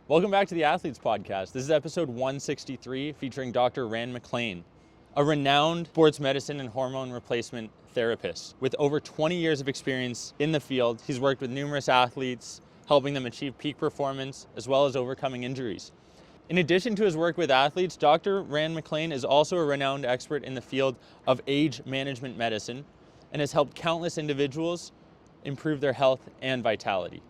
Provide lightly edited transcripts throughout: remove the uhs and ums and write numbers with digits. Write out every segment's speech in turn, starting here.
Welcome back to the Athletes Podcast. This is episode 163 featuring Dr. Rand Mcclain, a renowned sports medicine and hormone replacement therapist. With over 20 years of experience in the field, he's worked with numerous athletes, helping them achieve peak performance as well as overcoming injuries. In addition to his work with athletes, Dr. Rand Mcclain is also a renowned expert in the field of age management medicine and has helped countless individuals improve their health and vitality.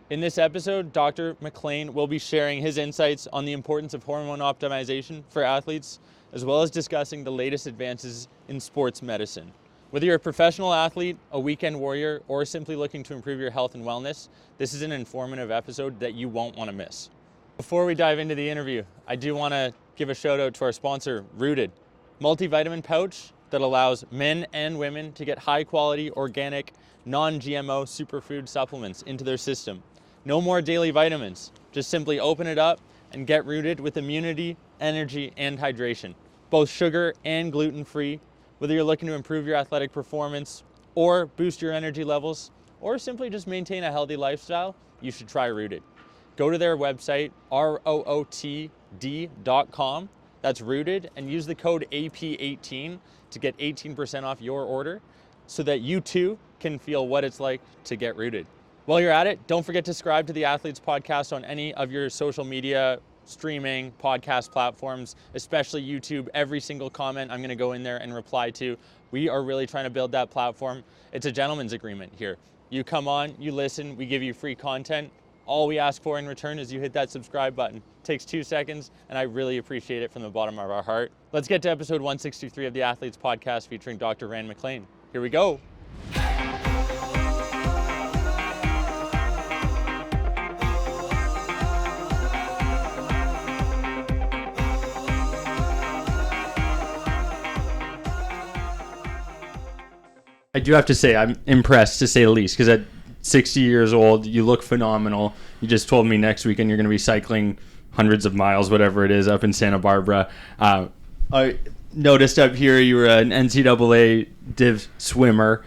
In this episode, Dr. Mcclain will be sharing his insights on the importance of hormone optimization for athletes, as well as discussing the latest advances in sports medicine. Whether you're a professional athlete, a weekend warrior, or simply looking to improve your health and wellness, this is an informative episode that you won't want to miss. Before we dive into the interview, I do want to give a shout out to our sponsor, Rooted, multivitamin pouch that allows men and women to get high quality, organic, non-GMO superfood supplements into their system. No more daily vitamins. Just simply open it up and get rooted with immunity, energy, and hydration. Both sugar and gluten-free. Whether you're looking to improve your athletic performance or boost your energy levels, or simply just maintain a healthy lifestyle, you should try Rooted. Go to their website, rootd.com. That's Rooted, and use the code AP18 to get 18% off your order so that you too can feel what it's like to get rooted. While you're at it, don't forget to subscribe to the Athletes Podcast on any of your social media, streaming, podcast platforms, especially YouTube. Every single comment I'm going to go in there and reply to. We are really trying to build that platform. It's a gentleman's agreement here. You come on, you listen, we give you free content. All we ask for in return is you hit that subscribe button. It takes 2 seconds, and I really appreciate it from the bottom of our heart. Let's get to episode 163 of the Athletes Podcast featuring Dr. Rand Mcclain. Here we go. I do have to say I'm impressed, to say the least, because at 60 years old, you look phenomenal. You just told me next weekend you're going to be cycling hundreds of miles, whatever it is, up in Santa Barbara. I noticed up here you were an NCAA div swimmer.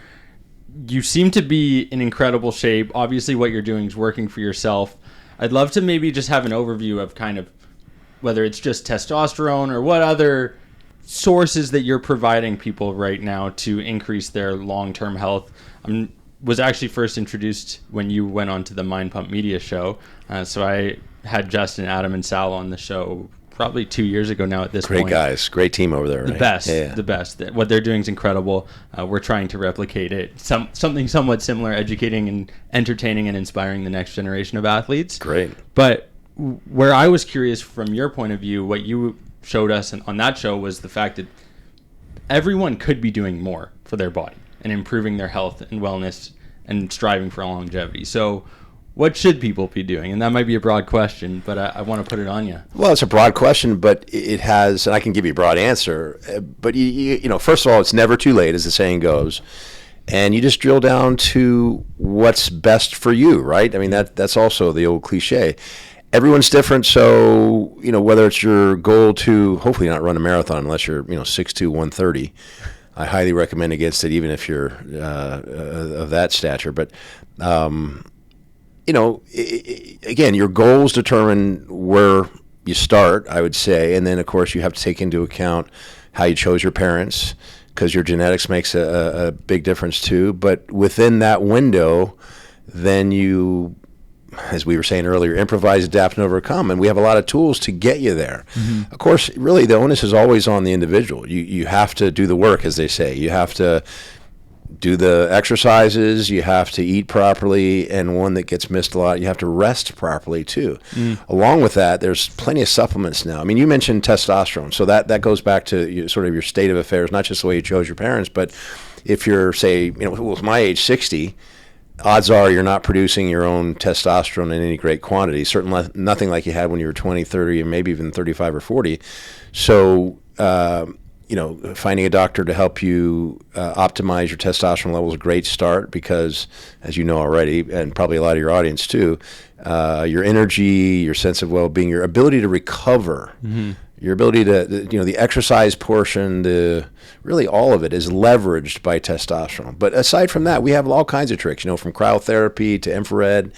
You seem to be in incredible shape. Obviously, what you're doing is working for yourself. I'd love to maybe just have an overview of kind of whether it's just testosterone or what other sources that you're providing people right now to increase their long-term health. I was actually first introduced when you went on to the Mind Pump Media show. So I had Justin, Adam, and Sal on the show probably 2 years ago now at this point. Great guys. Great team over there. The right? best. Yeah. The best. What they're doing is incredible. We're trying to replicate it. Something somewhat similar, educating and entertaining and inspiring the next generation of athletes. Great. But where I was curious from your point of view, what you showed us on that show was the fact that everyone could be doing more for their body and improving their health and wellness and striving for longevity. So what should people be doing? And that might be a broad question, but I want to put it on you. Well, it's a broad question, but it has, and I can give you a broad answer, but you know, first of all, it's never too late, as the saying goes. And you just drill down to what's best for you, right? I mean, that's also the old cliche. Everyone's different, so, you know, whether it's your goal to hopefully not run a marathon unless you're, 6'2", 130, I highly recommend against it, even if you're of that stature. But, again, your goals determine where you start, I would say, and then, of course, you have to take into account how you chose your parents, because your genetics makes a big difference too. But within that window, then you, as we were saying earlier, improvise, adapt, and overcome. And we have a lot of tools to get you there. Mm-hmm. Of course, really, the onus is always on the individual. You have to do the work, as they say. You have to do the exercises. You have to eat properly. And one that gets missed a lot, you have to rest properly, too. Along with that, there's plenty of supplements now. I mean, you mentioned testosterone. So that goes back to sort of your state of affairs, not just the way you chose your parents, but if you're, say, with my age, 60, odds are you're not producing your own testosterone in any great quantity, certainly nothing like you had when you were 20, 30, and maybe even 35 or 40. So, finding a doctor to help you optimize your testosterone level is a great start because, as you know already, and probably a lot of your audience too, your energy, your sense of well-being, your ability to recover, your ability to, the exercise portion, really all of it is leveraged by testosterone. But aside from that, we have all kinds of tricks, from cryotherapy to infrared.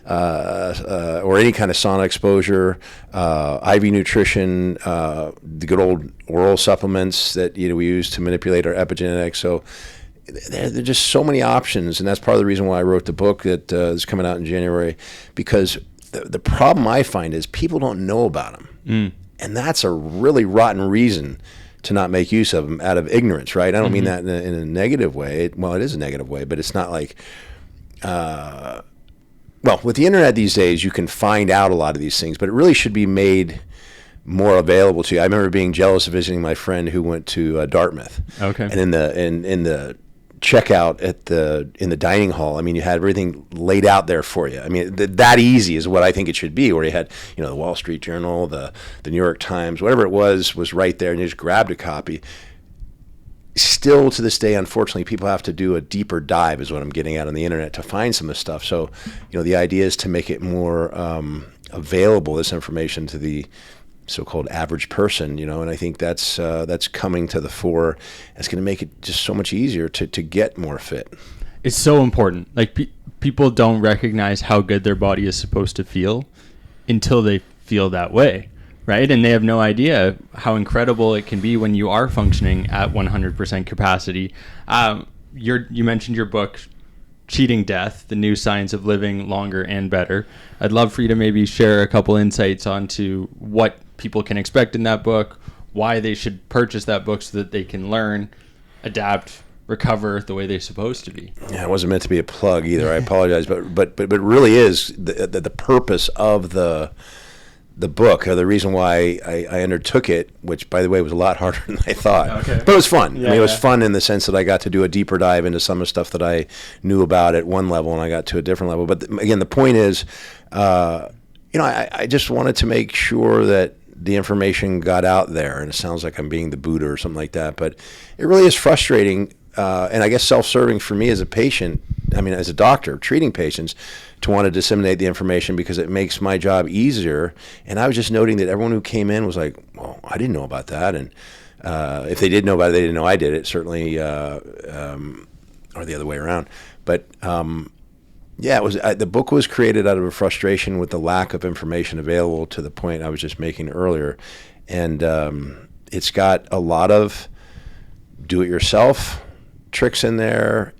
or any kind of sauna exposure, IV nutrition, the good old oral supplements that we use to manipulate our epigenetics. So there are just so many options, and that's part of the reason why I wrote the book that is coming out in January, because the problem I find is people don't know about them, and that's a really rotten reason to not make use of them out of ignorance, right? I don't mean that in a negative way. Well, it is a negative way, but it's not like, well, with the internet these days, you can find out a lot of these things, but it really should be made more available to you. I remember being jealous of visiting my friend who went to Dartmouth. Okay. And in the checkout in the dining hall, I mean, you had everything laid out there for you. I mean, that easy is what I think it should be, where you had, the Wall Street Journal, the New York Times, whatever it was right there, and you just grabbed a copy. Still to this day, unfortunately, people have to do a deeper dive, is what I'm getting at, on the internet to find some of this stuff. So, the idea is to make it more available, this information, to the so-called average person, and I think that's coming to the fore. It's going to make it just so much easier to get more fit. It's so important. Like, people don't recognize how good their body is supposed to feel until they feel that way, right? And they have no idea how incredible it can be when you are functioning at 100% capacity. You mentioned your book, Cheating Death, The New Science of Living Longer and Better. I'd love for you to maybe share a couple insights onto what people can expect in that book, why they should purchase that book so that they can learn, adapt, recover the way they're supposed to be. Yeah, it wasn't meant to be a plug either. I apologize, but it really is the purpose of the book, or the reason why I undertook it, which, by the way, was a lot harder than I thought. Okay. But it was fun. Yeah, it was fun in the sense that I got to do a deeper dive into some of the stuff that I knew about at one level, and I got to a different level. But again, the point is, I just wanted to make sure that the information got out there, and it sounds like I'm being the Buddha or something like that, but it really is frustrating, and I guess self-serving for me as a patient, as a doctor treating patients, to want to disseminate the information, because it makes my job easier. And I was just noting that everyone who came in was like, well, I didn't know about that. And if they did know about it, they didn't know I did it, certainly, or the other way around. But it was the book was created out of a frustration with the lack of information available, to the point I was just making earlier. And it's got a lot of do-it-yourself tricks in there.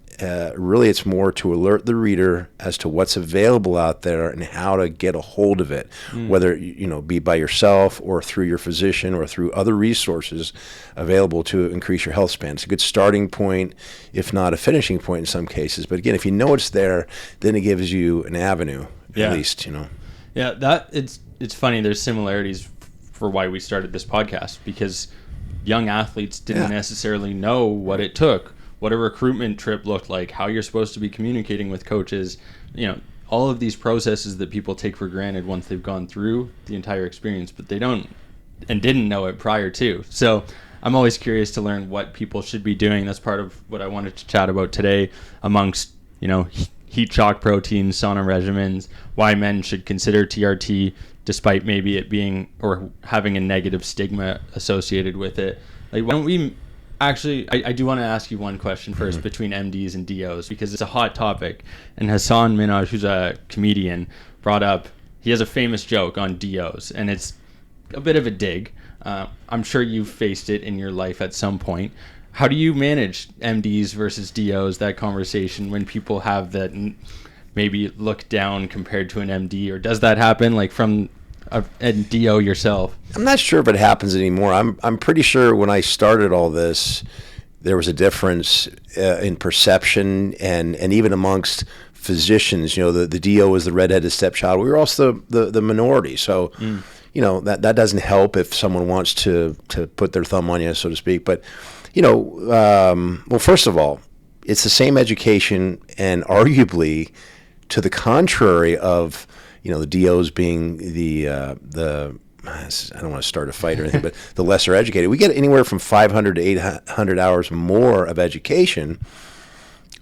Really, it's more to alert the reader as to what's available out there and how to get a hold of it, whether be by yourself or through your physician or through other resources available to increase your health span. It's a good starting point, if not a finishing point in some cases. But again, if you know it's there, then it gives you an avenue, at least. Yeah, that it's funny. There's similarities for why we started this podcast, because young athletes didn't necessarily know what it took, what a recruitment trip looked like, how you're supposed to be communicating with coaches, all of these processes that people take for granted once they've gone through the entire experience, but they don't and didn't know it prior to. So I'm always curious to learn what people should be doing. That's part of what I wanted to chat about today, amongst, heat shock proteins, sauna regimens, why men should consider TRT despite maybe it being or having a negative stigma associated with it. Like, why don't we actually, I do want to ask you one question first, between MDs and DOs, because it's a hot topic. And Hassan Minhaj, who's a comedian, brought up, he has a famous joke on DOs, and it's a bit of a dig. I'm sure you've faced it in your life at some point. How do you manage MDs versus DOs, that conversation, when people have that maybe look down compared to an MD, or does that happen, like, from a DO yourself? I'm not sure if it happens anymore. I'm pretty sure when I started all this, there was a difference in perception, and even amongst physicians. The DO was the redheaded stepchild. We were also the minority. So, that doesn't help if someone wants to put their thumb on you, so to speak. But, well, first of all, it's the same education, and arguably to the contrary of, the DOs being the I don't want to start a fight or anything, but the lesser educated. We get anywhere from 500 to 800 hours more of education,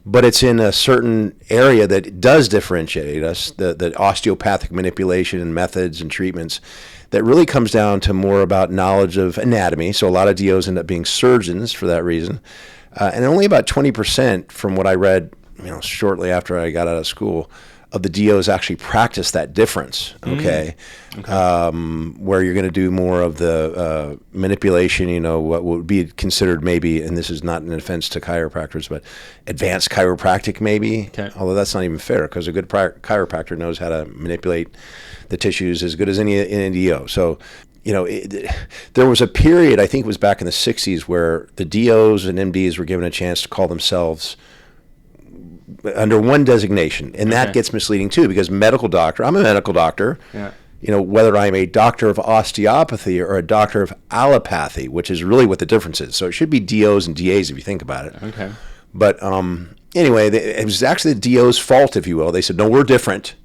but it's in a certain area that does differentiate us, the osteopathic manipulation and methods and treatments, that really comes down to more about knowledge of anatomy. So a lot of DOs end up being surgeons for that reason. And only about 20%, from what I read, shortly after I got out of school, of the DOs actually practice that difference, okay? Where you're going to do more of the manipulation, what would be considered maybe, and this is not an offense to chiropractors, but advanced chiropractic maybe, although that's not even fair because a good chiropractor knows how to manipulate the tissues as good as any DO. So, there was a period, I think it was back in the 60s, where the DOs and MDs were given a chance to call themselves under one designation, and that gets misleading too, because medical doctor, I'm a medical doctor, whether I'm a doctor of osteopathy or a doctor of allopathy, which is really what the difference is. So it should be DOs and DAs if you think about it. But anyway, it was actually the DO's fault, if you will. They said, no, we're different.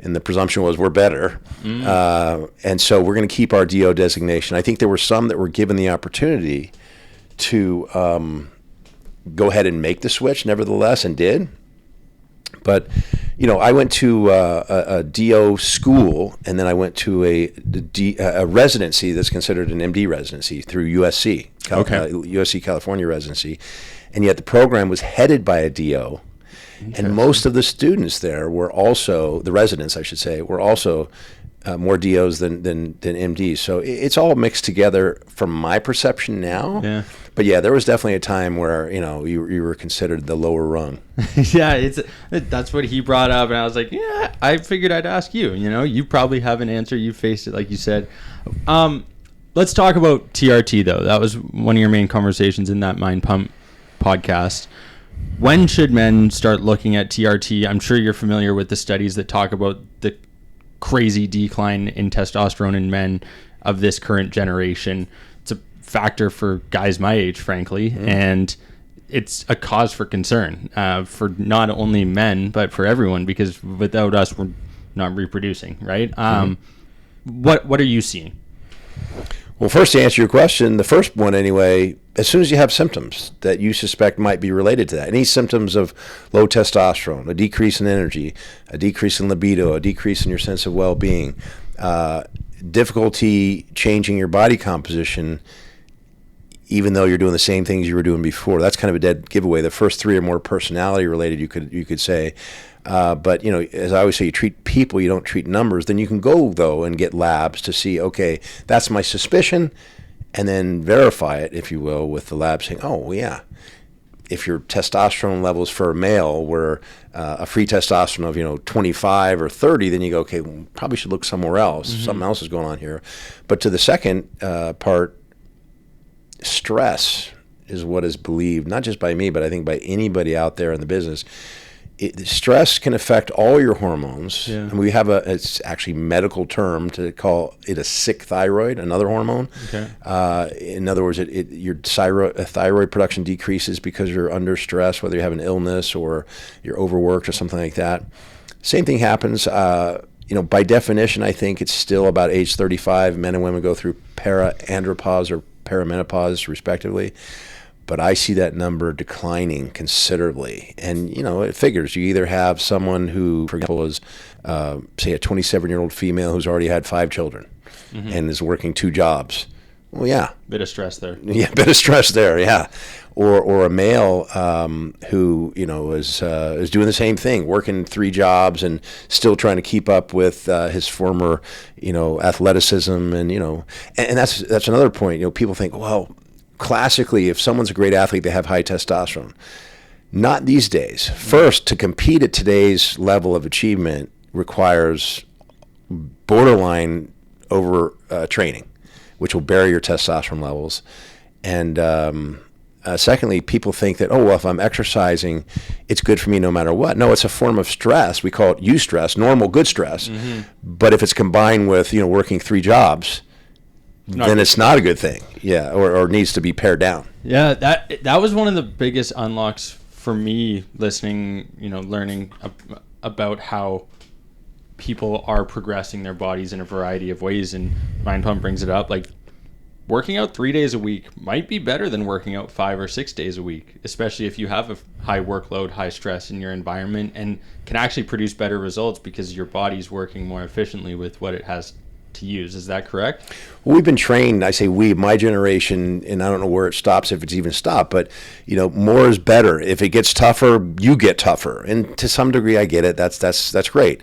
And the presumption was we're better. And so we're going to keep our DO designation. I think there were some that were given the opportunity to go ahead and make the switch, nevertheless, and did. But, I went to a DO school, and then I went to a residency that's considered an MD residency through USC, USC California residency. And yet the program was headed by a DO. And most of the students there were also, the residents, I should say, were also more DOs than MDs. So it's all mixed together from my perception now. But yeah, there was definitely a time where, you were considered the lower rung. That's what he brought up. And I was like, yeah, I figured I'd ask you. You probably have an answer. You faced it, like you said. Let's talk about TRT, though. That was one of your main conversations in that Mind Pump podcast. When should men start looking at TRT? I'm sure you're familiar with the studies that talk about the crazy decline in testosterone in men of this current generation. It's a factor for guys my age, frankly, and it's a cause for concern for not only men, but for everyone, because without us, we're not reproducing, right? What are you seeing? Well, first, to answer your question, the first one anyway, as soon as you have symptoms that you suspect might be related to that, any symptoms of low testosterone, a decrease in energy, a decrease in libido, a decrease in your sense of well-being, difficulty changing your body composition, even though you're doing the same things you were doing before, that's kind of a dead giveaway. The first three are more personality related, you could say. But, as I always say, you treat people, you don't treat numbers. Then you can go, though, and get labs to see, okay, that's my suspicion, and then verify it, if you will, with the lab saying, oh, well, yeah, if your testosterone levels for a male were a free testosterone of, 25 or 30, then you go, okay, well, probably should look somewhere else. Something else is going on here. But to the second part, stress is what is believed, not just by me, but I think by anybody out there in the business. Stress can affect all your hormones, and we have it's actually medical term to call it a sick thyroid, another hormone. In other words, your thyroid production decreases because you're under stress, whether you have an illness or you're overworked or something like that. Same thing happens. By definition, I think it's still about age 35. Men and women go through paraandropause or perimenopause, respectively. But I see that number declining considerably. And, it figures you either have someone who, for example, is, say, a 27-year-old female who's already had 5 children and is working 2 jobs. Well, yeah. Bit of stress there. Yeah, bit of stress there, yeah. Or a male who, is doing the same thing, working 3 jobs and still trying to keep up with his former, athleticism. And, and that's another point. People think, well, classically, if someone's a great athlete, they have high testosterone. Not these days. First, to compete at today's level of achievement requires borderline over training, which will bury your testosterone levels. And secondly, people think that, if I'm exercising, it's good for me no matter what. No, it's a form of stress. We call it eustress, normal good stress. But if it's combined with, working 3 jobs, then it's not a good thing, or needs to be pared down. Yeah, that was one of the biggest unlocks for me listening, learning about how people are progressing their bodies in a variety of ways, and Mind Pump brings it up. Like, working out 3 days a week might be better than working out 5 or 6 days a week, especially if you have a high workload, high stress in your environment, and can actually produce better results because your body's working more efficiently with what it has to use. Is that correct? Well, we've been trained, I say we, my generation, and I don't know where it stops, if it's even stopped, but, more is better. If it gets tougher, you get tougher. And to some degree, I get it. That's great.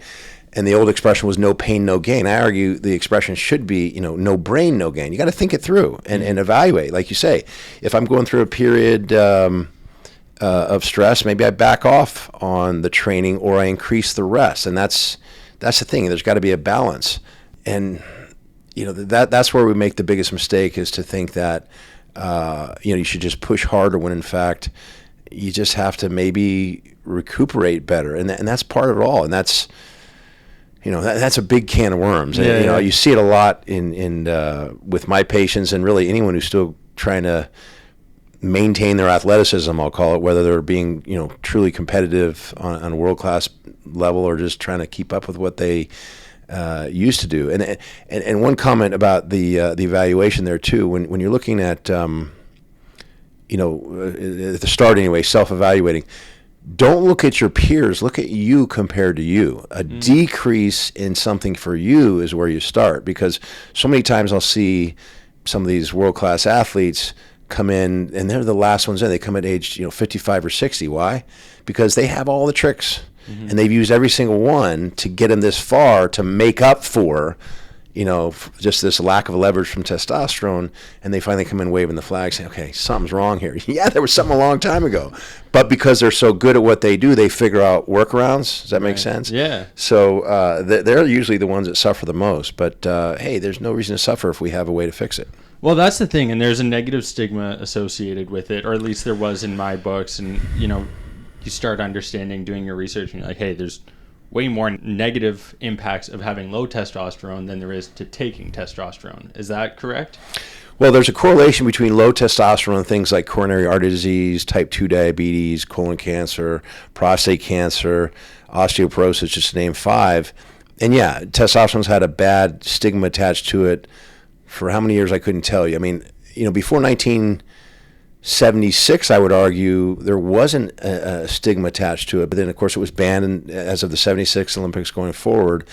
And the old expression was no pain, no gain. I argue the expression should be, no brain, no gain. You got to think it through and evaluate. Like you say, if I'm going through a period of stress, maybe I back off on the training or I increase the rest. And that's the thing. There's got to be a balance. And, that's where we make the biggest mistake, is to think that, you should just push harder when in fact you just have to maybe recuperate better. And that's part of it all. And that's a big can of worms. Yeah, and, you see it a lot in with my patients, and really anyone who's still trying to maintain their athleticism, I'll call it, whether they're being, truly competitive on a world-class level or just trying to keep up with what they used to do. And one comment about the evaluation there too, when you're looking at, at the start anyway, self-evaluating, don't look at your peers, look at you compared to you. A decrease in something for you is where you start, because so many times I'll see some of these world-class athletes come in and they're the last ones in. They come at age 55 or 60. Why? Because they have all the tricks and they've used every single one to get them this far to make up for just this lack of leverage from testosterone, and they finally come in waving the flag saying, okay, something's wrong here. Yeah, there was something a long time ago. But because they're so good at what they do, they figure out workarounds. Does that make sense? Yeah. So they're usually the ones that suffer the most. But, hey, there's no reason to suffer if we have a way to fix it. Well, that's the thing, and there's a negative stigma associated with it, or at least there was in my books, and, you start understanding, doing your research, and you're like, hey, there's way more negative impacts of having low testosterone than there is to taking testosterone. Is that correct? Well, there's a correlation between low testosterone and things like coronary artery disease, type 2 diabetes, colon cancer, prostate cancer, osteoporosis, just to name 5. And yeah, testosterone's had a bad stigma attached to it for how many years I couldn't tell you. I mean, before 1976, I would argue there wasn't a stigma attached to it, but then of course it was banned as of the 76 Olympics going forward.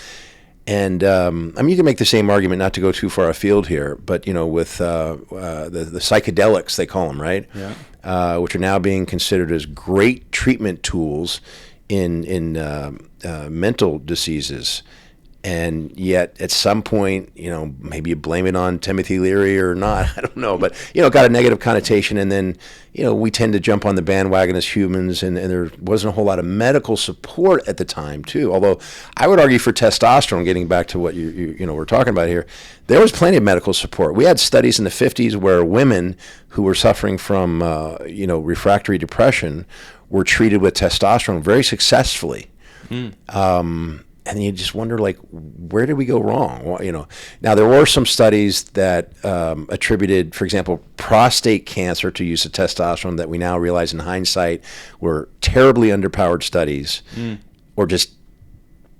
And you can make the same argument, not to go too far afield here, but with the psychedelics, they call them, right? Yeah. Which are now being considered as great treatment tools in mental diseases. And yet, at some point, maybe you blame it on Timothy Leary or not, I don't know. But, it got a negative connotation. And then, we tend to jump on the bandwagon as humans. And there wasn't a whole lot of medical support at the time, too. Although I would argue for testosterone, getting back to what we're talking about here, there was plenty of medical support. We had studies in the 50s where women who were suffering from, refractory depression were treated with testosterone very successfully. And you just wonder, where did we go wrong? Well, now there were some studies that attributed, for example, prostate cancer to use of testosterone that we now realize in hindsight were terribly underpowered studies, or just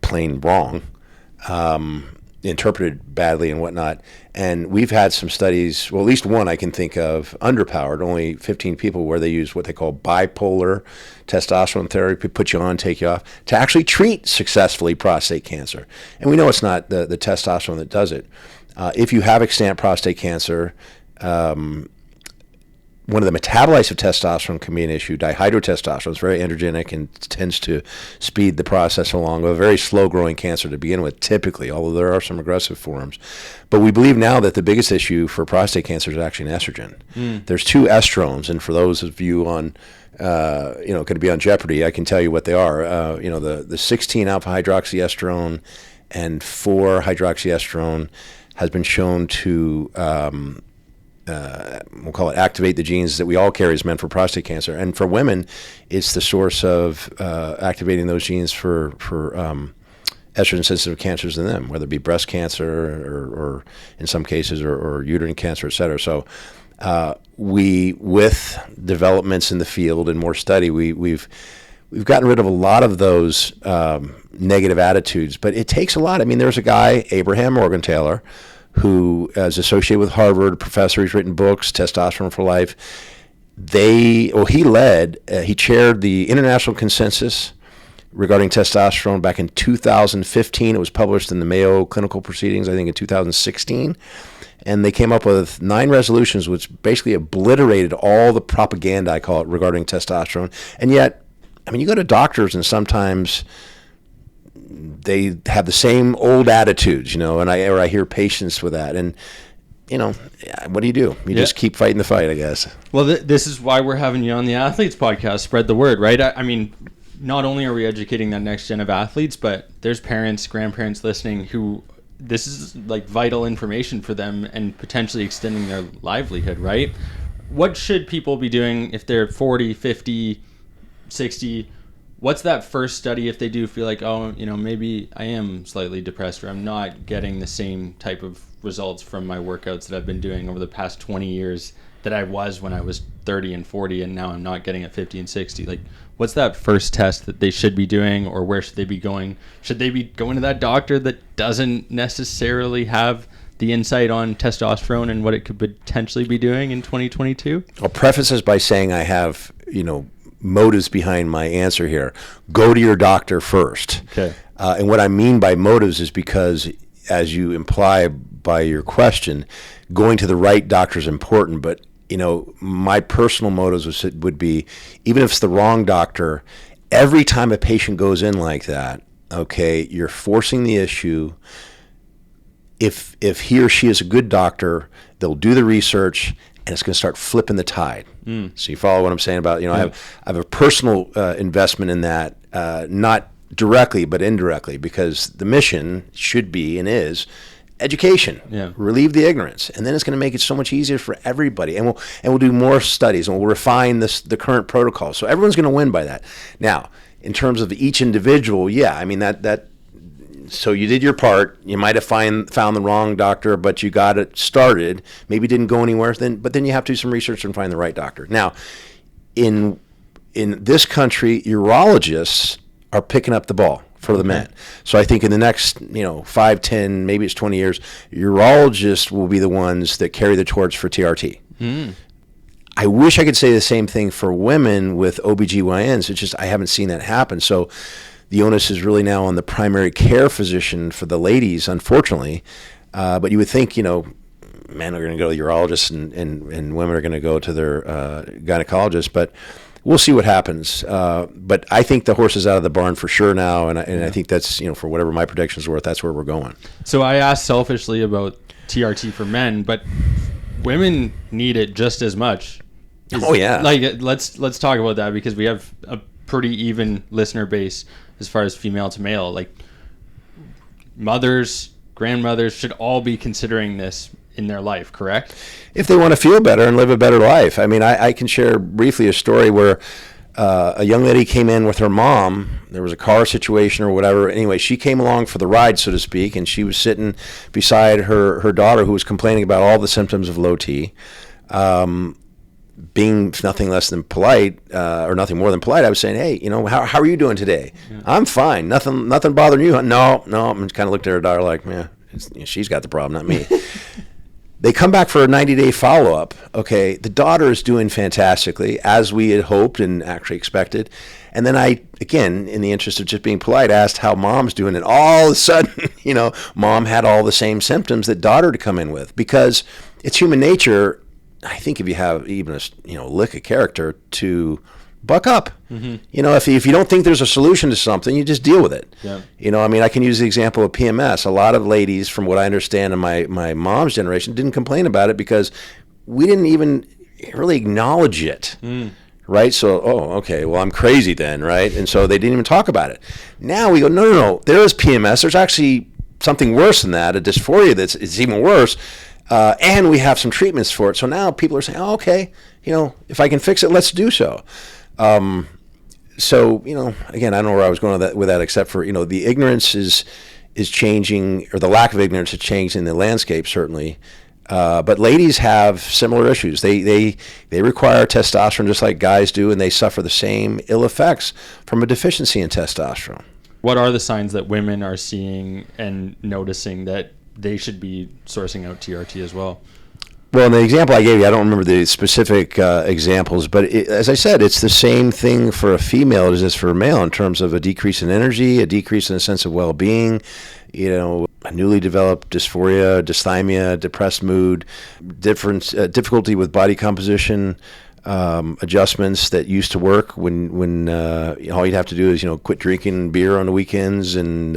plain wrong, interpreted badly and whatnot. And we've had some studies, well, at least one I can think of, underpowered, only 15 people, where they use what they call bipolar testosterone therapy, put you on, take you off, to actually treat successfully prostate cancer. And we know it's not the testosterone that does it. If you have extant prostate cancer, one of the metabolites of testosterone can be an issue. Dihydrotestosterone is very androgenic and tends to speed the process along. A very slow-growing cancer to begin with, typically, although there are some aggressive forms. But we believe now that the biggest issue for prostate cancer is actually an estrogen. There's 2 estrogens, and for those of you on, going to be on Jeopardy, I can tell you what they are. The 16 alpha hydroxyestrone and 4 hydroxyestrone has been shown to we'll call it activate the genes that we all carry as men for prostate cancer. And for women, it's the source of activating those genes for estrogen-sensitive cancers in them, whether it be breast cancer or in some cases, or uterine cancer, et cetera. So with developments in the field and more study, we've gotten rid of a lot of those negative attitudes. But it takes a lot. I mean, there's a guy, Abraham Morgentaler, who is associated with Harvard, professor, he's written books, Testosterone for Life. He chaired the international consensus regarding testosterone back in 2015. It was published in the Mayo Clinical Proceedings, I think, in 2016. And they came up with 9 resolutions, which basically obliterated all the propaganda, I call it, regarding testosterone. And yet, I mean, you go to doctors and sometimes they have the same old attitudes, and I hear patients with that. And, what do? You just keep fighting the fight, I guess. Well, this is why we're having you on the Athletes Podcast. Spread the word, right? I mean, not only are we educating that next gen of athletes, but there's parents, grandparents listening who this is like vital information for them and potentially extending their livelihood, right? What should people be doing if they're 40, 50, 60? What's that first study if they do feel like, maybe I am slightly depressed or I'm not getting the same type of results from my workouts that I've been doing over the past 20 years that I was when I was 30 and 40 and now I'm not getting at 50 and 60? Like, what's that first test that they should be doing, or where should they be going? Should they be going to that doctor that doesn't necessarily have the insight on testosterone and what it could potentially be doing in 2022? I'll preface this by saying I have, motives behind my answer here. Go to your doctor first. Okay. And what I mean by motives is because, as you imply by your question, going to the right doctor is important. But, my personal motives would be, even if it's the wrong doctor, every time a patient goes in like that, okay, you're forcing the issue. If he or she is a good doctor, they'll do the research, and it's going to start flipping the tide. So you follow what I'm saying about, I have a personal investment in that, not directly, but indirectly, because the mission should be and is education, relieve the ignorance, and then it's going to make it so much easier for everybody. And we'll do more studies, and we'll refine the current protocol. So everyone's going to win by that. Now, in terms of each individual, that so you did your part. You might have found the wrong doctor, but you got it started. Maybe it didn't go anywhere. But then you have to do some research and find the right doctor. Now, in this country, urologists are picking up the ball for the men. So I think in the next 5, 10, maybe it's 20 years, urologists will be the ones that carry the torch for TRT. I wish I could say the same thing for women with OBGYNs. It's just I haven't seen that happen. So the onus is really now on the primary care physician for the ladies, unfortunately. But you would think, men are going to go to urologists and women are going to go to their gynecologist. But we'll see what happens. But I think the horse is out of the barn for sure now. And I think that's, for whatever my predictions were, that's where we're going. So I asked selfishly about TRT for men, but women need it just as much. Oh, yeah. Like, let's talk about that, because we have a pretty even listener base as far as female to male. Like, mothers, grandmothers should all be considering this in their life, correct? If they want to feel better and live a better life. I mean, I can share briefly a story where a young lady came in with her mom. There was a car situation or whatever. Anyway, she came along for the ride, so to speak, and she was sitting beside her daughter, who was complaining about all the symptoms of low T. Being nothing less than polite, or nothing more than polite, I was saying, hey, how are you doing today? Yeah. I'm fine. Nothing bothering you? No. I kind of looked at her daughter like, she's got the problem, not me. They come back for a 90-day follow-up. Okay, the daughter is doing fantastically, as we had hoped and actually expected. And then I, again, in the interest of just being polite, asked how mom's doing. And all of a sudden, mom had all the same symptoms that daughter to come in with. Because it's human nature, I think, if you have even a lick of character, to buck up. Mm-hmm. If you don't think there's a solution to something, you just deal with it. Yeah. I can use the example of PMS. A lot of ladies, from what I understand in my mom's generation, didn't complain about it because we didn't even really acknowledge it. Right? So, okay, well, I'm crazy then, right? And so they didn't even talk about it. Now we go, no, there is PMS. There's actually something worse than that, a dysphoria it's even worse. And we have some treatments for it. So now people are saying, okay, if I can fix it, let's do so. So, again, I don't know where I was going with that except for, the ignorance is changing, or the lack of ignorance is changing in the landscape, certainly. But ladies have similar issues. They require testosterone just like guys do, and they suffer the same ill effects from a deficiency in testosterone. What are the signs that women are seeing and noticing that they should be sourcing out TRT as well? Well, in the example I gave you, I don't remember the specific examples, but as I said, it's the same thing for a female as it is for a male in terms of a decrease in energy, a decrease in a sense of well-being, a newly developed dysphoria, dysthymia, depressed mood, difficulty with body composition, adjustments that used to work when all you'd have to do is quit drinking beer on the weekends and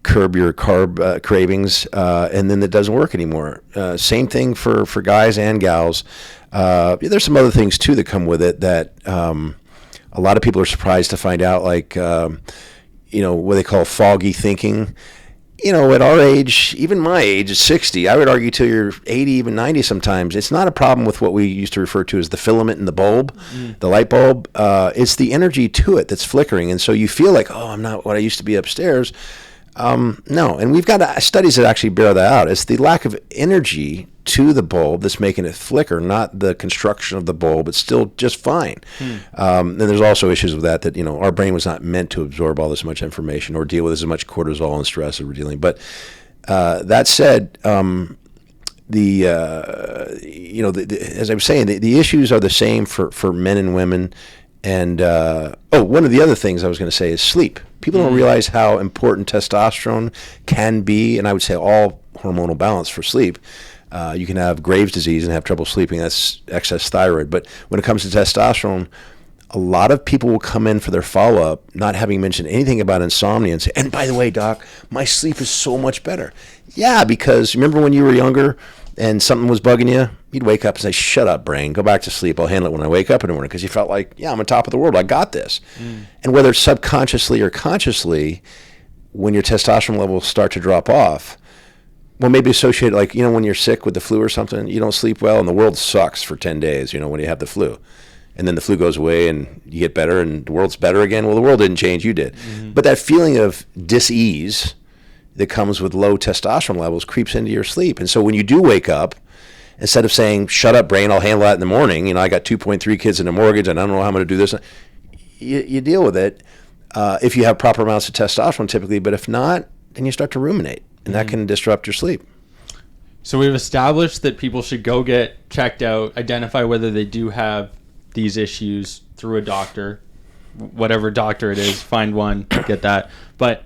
curb your carb cravings, and then it doesn't work anymore. Same thing for guys and gals. There's some other things too that come with it that a lot of people are surprised to find out, like what they call foggy thinking. At our age, even my age, 60, I would argue till you're 80, even 90 sometimes, it's not a problem with what we used to refer to as the filament in the bulb, the light bulb. It's the energy to it that's flickering. And so you feel like, oh, I'm not what I used to be upstairs. No, and we've got studies that actually bear that out. It's the lack of energy to the bulb that's making it flicker, not the construction of the bulb. It's still just fine. And there's also issues with that our brain was not meant to absorb all this much information or deal with as much cortisol and stress as we're dealing. But that said, as I was saying, the issues are the same for men and women. And one of the other things I was going to say is sleep. People don't realize how important testosterone can be, and I would say all hormonal balance for sleep. You can have Graves' disease and have trouble sleeping. That's excess thyroid. But when it comes to testosterone, a lot of people will come in for their follow-up not having mentioned anything about insomnia and say, and by the way, doc, my sleep is so much better. Yeah, because remember when you were younger and something was bugging you, you'd wake up and say, shut up, brain, go back to sleep. I'll handle it when I wake up in the morning, because you felt like, yeah, I'm on top of the world. I got this. And whether it's subconsciously or consciously, when your testosterone levels start to drop off, well, maybe associated, like, when you're sick with the flu or something, you don't sleep well and the world sucks for 10 days, when you have the flu. And then the flu goes away and you get better and the world's better again. Well, the world didn't change, you did. But that feeling of dis-ease that comes with low testosterone levels creeps into your sleep. And so when you do wake up, instead of saying, shut up, brain, I'll handle that in the morning, I got 2.3 kids in a mortgage and I don't know how I'm going to do this, you deal with it if you have proper amounts of testosterone typically. But if not, then you start to ruminate, and that can disrupt your sleep. So we've established that people should go get checked out, identify whether they do have these issues through a doctor, whatever doctor it is, find one, get that. But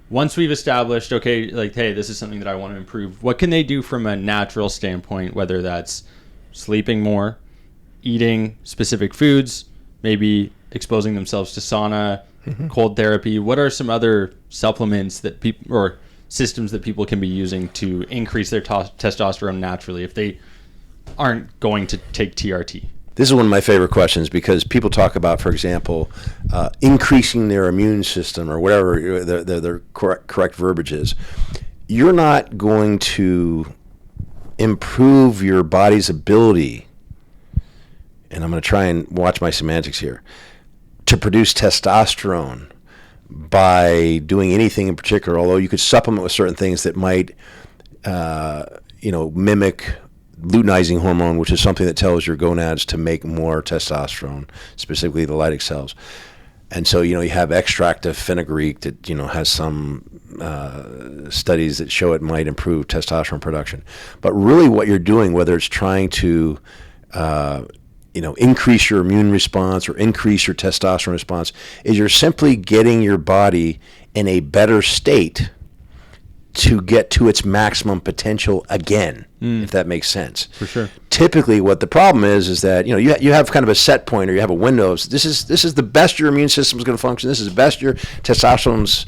once we've established, okay, like, hey, this is something that I want to improve, what can they do from a natural standpoint, whether that's sleeping more, eating specific foods, maybe exposing themselves to sauna, cold therapy? What are some other supplements that people or systems that people can be using to increase their testosterone naturally if they aren't going to take TRT? This is one of my favorite questions, because people talk about, for example, increasing their immune system or whatever their correct verbiage is. You're not going to improve your body's ability, and I'm going to try and watch my semantics here, to produce testosterone by doing anything in particular, although you could supplement with certain things that might mimic luteinizing hormone, which is something that tells your gonads to make more testosterone, specifically the Leydig cells. And so, you have extract of fenugreek that, has some studies that show it might improve testosterone production. But really what you're doing, whether it's trying to, increase your immune response or increase your testosterone response, is you're simply getting your body in a better state to get to its maximum potential again, if that makes sense. For sure. Typically, what the problem is that you have kind of a set point, or you have a window. This is the best your immune system is going to function. This is the best your testosterone's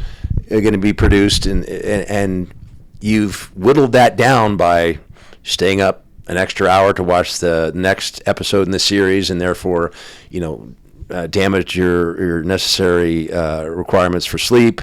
going to be produced, and you've whittled that down by staying up an extra hour to watch the next episode in the series, and therefore, damage your necessary requirements for sleep.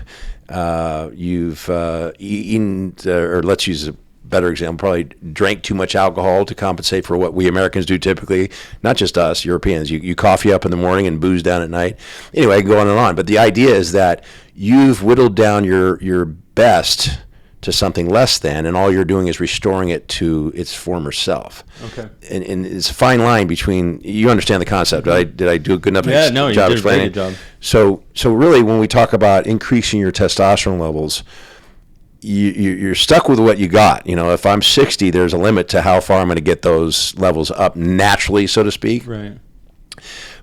You've eaten, or let's use a better example, probably drank too much alcohol to compensate for what we Americans do typically, not just us, Europeans. You coffee up in the morning and booze down at night. Anyway, I can go on and on. But the idea is that you've whittled down your best to something less than, and all you're doing is restoring it to its former self. Okay. And it's a fine line between, you understand the concept. Did I do a good enough job explaining? Job. So really, when we talk about increasing your testosterone levels, you're stuck with what you got. If I'm 60, there's a limit to how far I'm going to get those levels up naturally, so to speak. Right.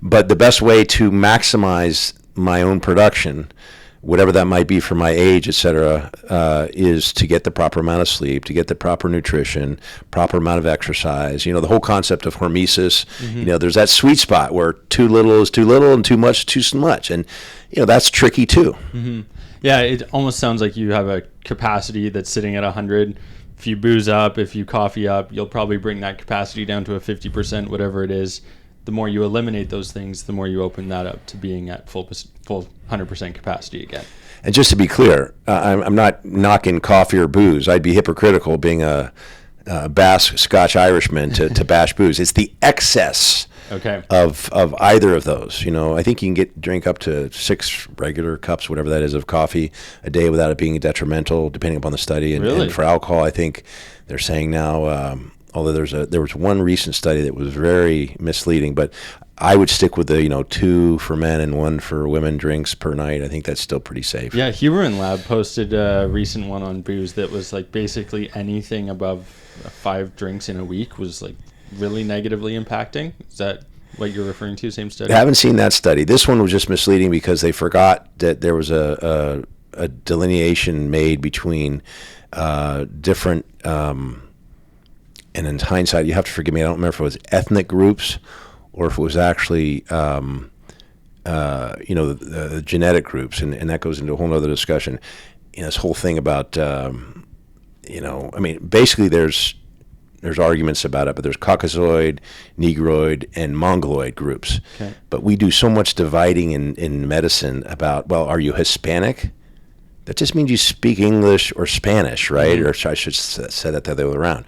But the best way to maximize my own production, whatever that might be for my age, et cetera, is to get the proper amount of sleep, to get the proper nutrition, proper amount of exercise. The whole concept of hormesis, there's that sweet spot where too little is too little and too much too much. And, that's tricky too. Mm-hmm. Yeah, it almost sounds like you have a capacity that's sitting at 100. If you booze up, if you coffee up, you'll probably bring that capacity down to a 50%, whatever it is. The more you eliminate those things, the more you open that up to being at full 100% capacity again. And just to be clear, I'm not knocking coffee or booze. I'd be hypocritical being a Basque Scotch Irishman to bash booze. It's the excess of either of those. I think you can drink up to 6 regular cups, whatever that is, of coffee a day without it being detrimental, depending upon the study. And, really? And for alcohol, I think they're saying now, although there was one recent study that was very misleading, but I would stick with the 2 for men and 1 for women drinks per night. I think that's still pretty safe. Yeah, Huberin Lab posted a recent one on booze that was like basically anything above 5 drinks in a week was like really negatively impacting. Is that what you're referring to? Same study? I haven't seen that study. This one was just misleading because they forgot that there was a delineation made between different. And in hindsight, you have to forgive me, I don't remember if it was ethnic groups or if it was actually, the genetic groups. And that goes into a whole other discussion. This whole thing about, basically there's arguments about it, but there's Caucasoid, Negroid, and Mongoloid groups. Okay. But we do so much dividing in medicine about, well, are you Hispanic? That just means you speak English or Spanish, right? Mm-hmm. Or I should say that the other way around.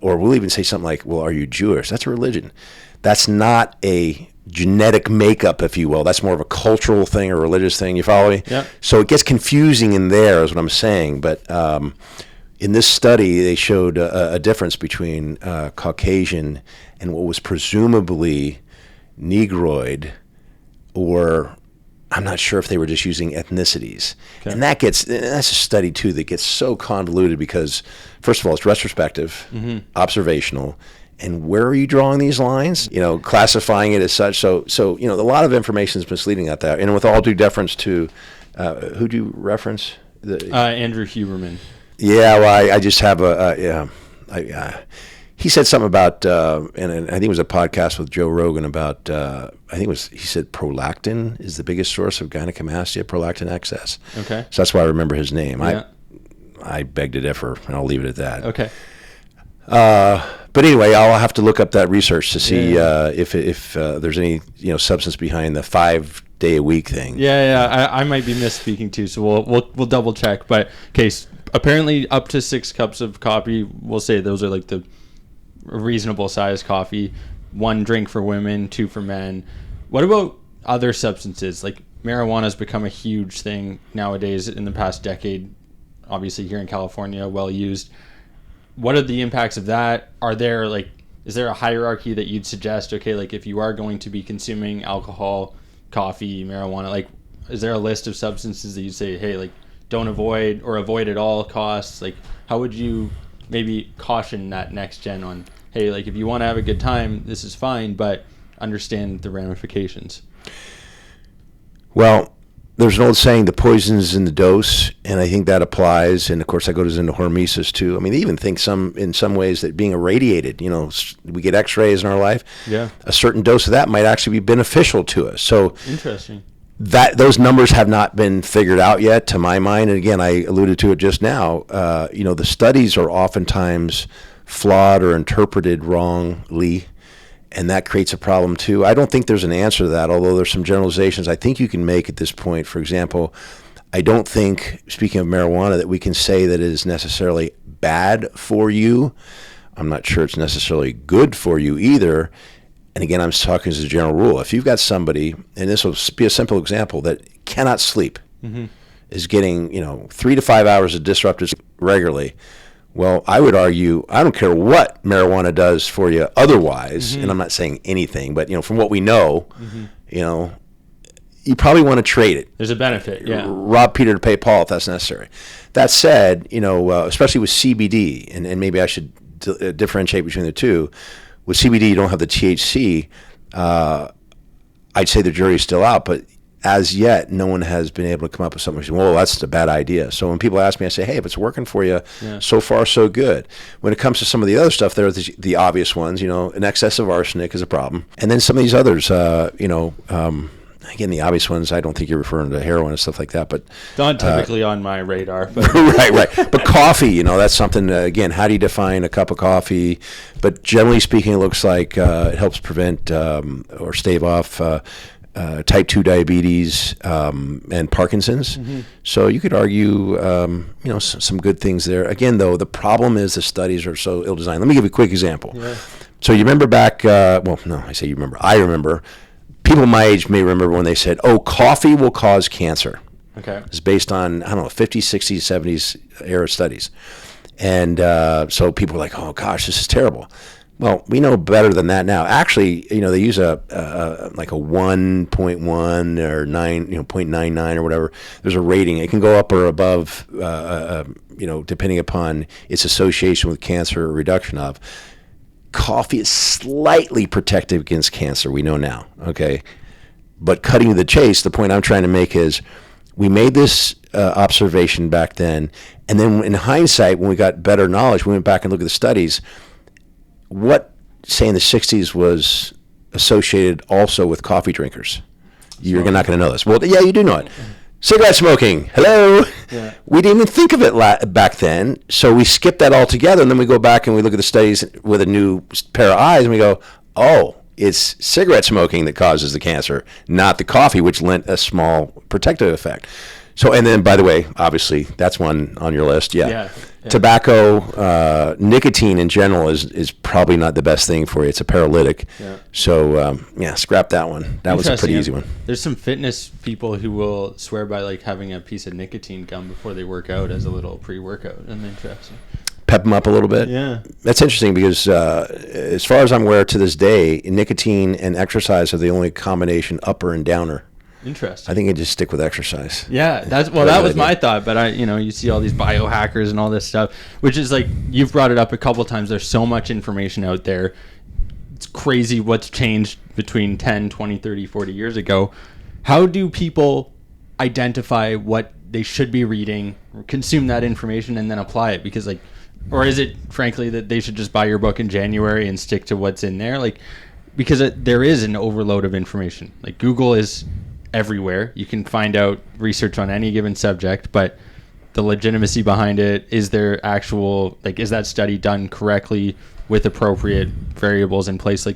Or we'll even say something like, well, are you Jewish? That's a religion. That's not a genetic makeup, if you will. That's more of a cultural thing or religious thing. You follow me? Yeah. So it gets confusing in there is what I'm saying. But in this study, they showed a difference between Caucasian and what was presumably Negroid, or I'm not sure if they were just using ethnicities. Okay. And that's a study, too, that gets so convoluted because, first of all, it's retrospective, observational, and where are you drawing these lines? Classifying it as such. So a lot of information is misleading out there. And with all due deference to, who do you reference? Andrew Huberman. Yeah, well, I just have he said something about, and I think it was a podcast with Joe Rogan about, he said prolactin is the biggest source of gynecomastia, prolactin excess. Okay. So that's why I remember his name. Yeah. I beg to differ, and I'll leave it at that. Okay. But anyway, I'll have to look up that research to see if there's any substance behind the 5-day-a-week thing. Yeah. I might be misspeaking too, so we'll double check. But apparently up to 6 cups of coffee, we'll say those are like the reasonable size coffee. 1 drink for women, 2 for men. What about other substances? Like marijuana has become a huge thing nowadays in the past decade. Obviously here in California, well used. What are the impacts of that? Is there a hierarchy that you'd suggest? Okay, like if you are going to be consuming alcohol, coffee, marijuana, is there a list of substances that you say, hey, like don't avoid or avoid at all costs? Like how would you maybe caution that next gen on, hey, like if you want to have a good time, this is fine, but understand the ramifications? Well, there's an old saying, the poison's in the dose, and I think that applies. And of course, that goes into hormesis too. I mean, they even think in some ways that being irradiated, we get X-rays in our life. Yeah. A certain dose of that might actually be beneficial to us. So interesting. Those numbers have not been figured out yet, to my mind. And again, I alluded to it just now. The studies are oftentimes flawed or interpreted wrongly, and that creates a problem too. I don't think there's an answer to that, although there's some generalizations I think you can make at this point. For example, I don't think, speaking of marijuana, that we can say that it is necessarily bad for you. I'm not sure it's necessarily good for you either. And again, I'm talking as a general rule. If you've got somebody, and this will be a simple example, that cannot sleep, is getting 3 to 5 hours of disrupted sleep regularly, well, I would argue, I don't care what marijuana does for you otherwise, and I'm not saying anything, but from what we know, you probably want to trade it. There's a benefit, yeah. Rob Peter to pay Paul if that's necessary. That said, especially with CBD, and maybe I should differentiate between the two. With CBD, you don't have the THC. I'd say the jury's still out, but as yet, no one has been able to come up with something. Well, that's a bad idea. So when people ask me, I say, hey, if it's working for you, so far, so good. When it comes to some of the other stuff, there are the obvious ones. An excess of arsenic is a problem. And then some of these others, again, the obvious ones, I don't think you're referring to heroin and stuff like that. But not typically on my radar. But. Right. But coffee, that's something, again, how do you define a cup of coffee? But generally speaking, it looks like it helps prevent or stave off type 2 diabetes and Parkinson's. Mm-hmm. So you could argue, some good things there. Again, though, the problem is the studies are so ill-designed. Let me give you a quick example. Yeah. So you remember back, I remember. People my age may remember when they said, coffee will cause cancer. Okay. It's based on, 50s, 60s, 70s era studies. And so people were like, oh, gosh, this is terrible. Well, we know better than that now. Actually, they use a 1.1 or 0.99 or whatever. There's a rating. It can go up or above, depending upon its association with cancer or reduction of. Coffee is slightly protective against cancer, we know now, okay? But cutting to the chase, the point I'm trying to make is we made this observation back then, and then in hindsight, when we got better knowledge, we went back and looked at the studies. What, say, in the 60s was associated also with coffee drinkers? You're not going to know this. Well, yeah, you do know it. Cigarette smoking. Hello. Yeah. We didn't even think of it back then, so we skipped that altogether, and then we go back and we look at the studies with a new pair of eyes, and we go, oh, it's cigarette smoking that causes the cancer, not the coffee, which lent a small protective effect. So, and then, by the way, obviously, that's one on your list. Yeah. Tobacco, nicotine in general is probably not the best thing for you. It's a paralytic. Yeah. So, scrap that one. That was a pretty easy one. There's some fitness people who will swear by like having a piece of nicotine gum before they work out as a little pre-workout. And interesting. Pep them up a little bit. Yeah. That's interesting because as far as I'm aware to this day, nicotine and exercise are the only combination upper and downer. Interesting. I think I just stick with exercise. Yeah, that was my thought. But you see all these biohackers and all this stuff, which is like you've brought it up a couple times. There's so much information out there. It's crazy what's changed between 10, 20, 30, 40 years ago. How do people identify what they should be reading, or consume that information, and then apply it? Because or is it frankly that they should just buy your book in January and stick to what's in there? Because there is an overload of information. Like Google is everywhere. You can find out research on any given subject, but the legitimacy behind it, is there actual, is that study done correctly with appropriate variables in place?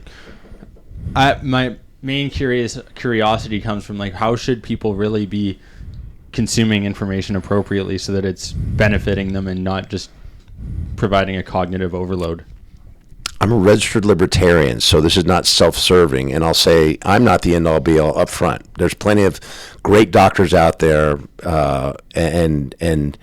My main curiosity comes from how should people really be consuming information appropriately so that it's benefiting them and not just providing a cognitive overload? I'm a registered libertarian, so this is not self-serving, and I'll say I'm not the end-all be-all up front. There's plenty of great doctors out there, and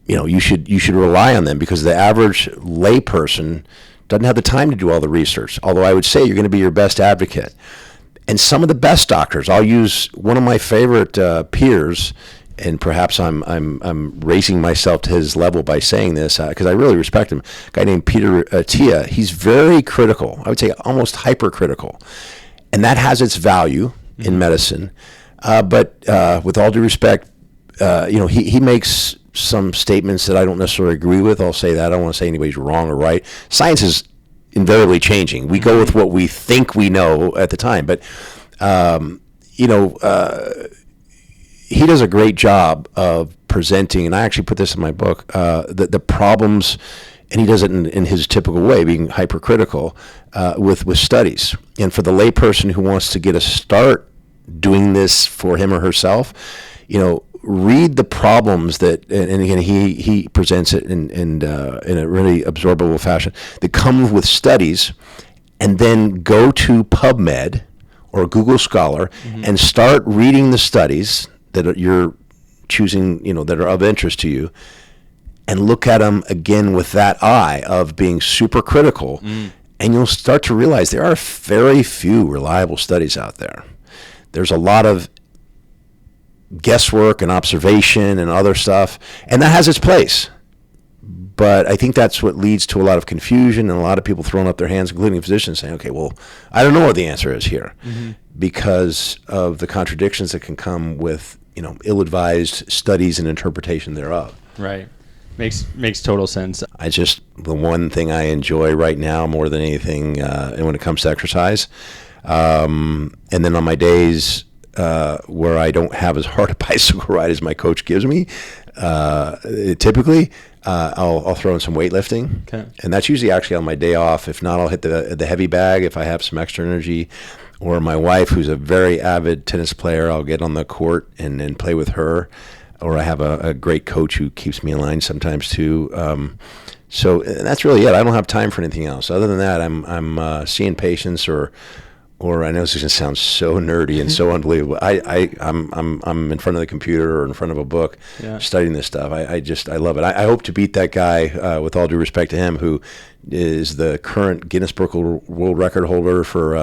you should rely on them because the average layperson doesn't have the time to do all the research. Although I would say you're going to be your best advocate, and some of the best doctors. I'll use one of my favorite peers. And perhaps I'm raising myself to his level by saying this because I really respect him. A guy named Peter Tia. He's very critical. I would say almost hypercritical, and that has its value in medicine. But with all due respect, he makes some statements that I don't necessarily agree with. I'll say that. I don't want to say anybody's wrong or right. Science is invariably changing. We go with what we think we know at the time, but he does a great job of presenting, and I actually put this in my book, the problems, and he does it in his typical way, being hypercritical, with studies. And for the layperson who wants to get a start doing this for him or herself, read the problems that, and again, he presents it in a really absorbable fashion, that come with studies, and then go to PubMed or Google Scholar and start reading the studies that you're choosing, that are of interest to you, and look at them again with that eye of being super critical, and you'll start to realize there are very few reliable studies out there. There's a lot of guesswork and observation and other stuff, and that has its place. But I think that's what leads to a lot of confusion and a lot of people throwing up their hands, including physicians, saying, okay, well, I don't know what the answer is here, because of the contradictions that can come with, ill-advised studies and interpretation thereof. Right. Makes total sense. The one thing I enjoy right now more than anything, and when it comes to exercise, and then on my days where I don't have as hard a bicycle ride as my coach gives me, typically, I'll throw in some weightlifting, and that's usually actually on my day off. If not, I'll hit the heavy bag if I have some extra energy. Or my wife, who's a very avid tennis player, I'll get on the court and play with her. Or I have a great coach who keeps me in line sometimes too. So that's really it. I don't have time for anything else. Other than that, I'm seeing patients, or I know this is going to sound so nerdy and so unbelievable. I'm in front of the computer or in front of a book studying this stuff. I love it. I hope to beat that guy, with all due respect to him, who is the current Guinness Book World Record holder for